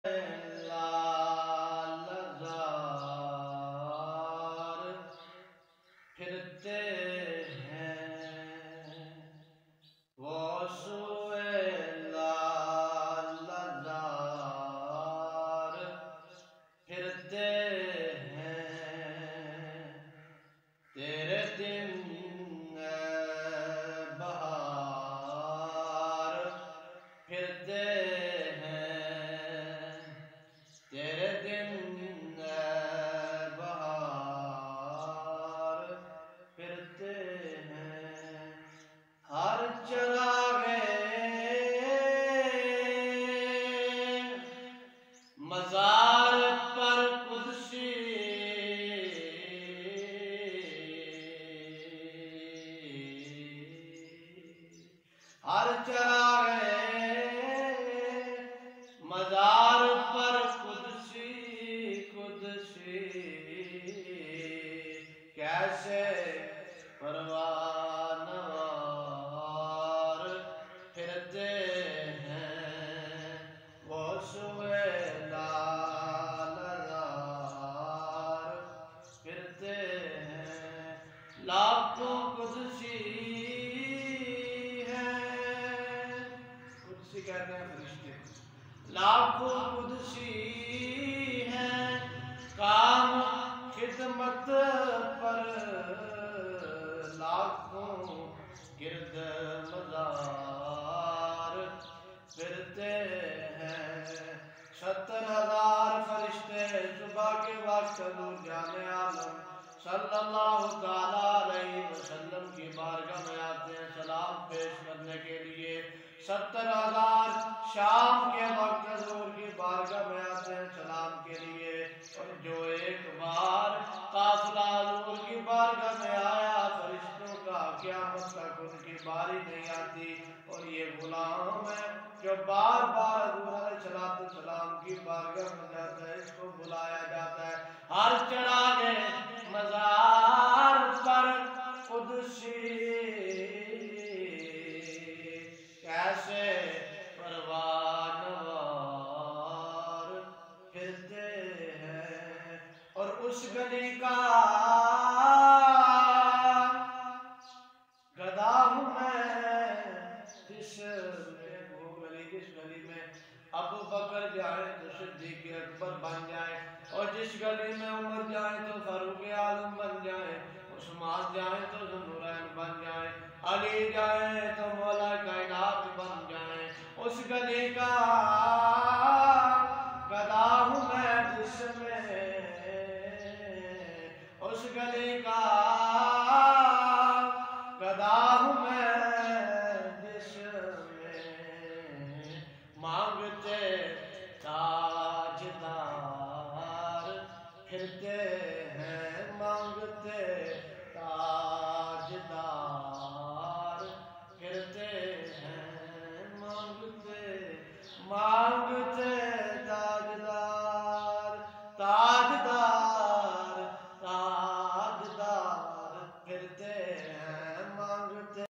لالزار پھرتے ہیں وہ سوئے لالزار پھرتے ہیں تیرے دن بہار پھرتے ہر چراغے مزار پر قدسی ہر چراغے مزار پر قدسی کیسے پروانوار پھرتے ہیں وہ سوئے لالزار پھرتے ہیں لاکھوں قدسی ہیں قدسی کہتے ہیں فرشتے لاکھوں قدسی ہیں کام خدمت پر لاکھوں گرد مزار پھرتے ہیں 70,000 فرشتے صبح کے وقت حضور جان عالم صلی اللہ تعالیٰ علیہ وسلم کی بارگاہ میں آتے ہیں سلام پیش کرنے کے لیے 70,000 شام کے وقت حضور کی بارگاہ میں آتے ہیں سلام کے لیے اور جو ایک بار قافلہ حضور کی بارگاہ میں آیا فرشتوں کا قیامت تک ان کی باری نہیں آتی اور یہ غلام ہے جو بار بار حضور علیہ السلام کی بارگاہ میں جاتا ہے اس کو بلایا جاتا ہے ہر چراغے مزار پر قدسی کیسے پروانوار پھرتے ہیں اور اس گلی کا گدا ہوں میں جس گلی میں ابو بکر جائے تو صدیق اکبر بن جائے اور جس گلی میں عمر جائے تو فاروق اعظم بن جائے عثمان جائے تو ذوالنورین بن جائے علی جائے تو مولا کائنات بن جائے اس گلی کا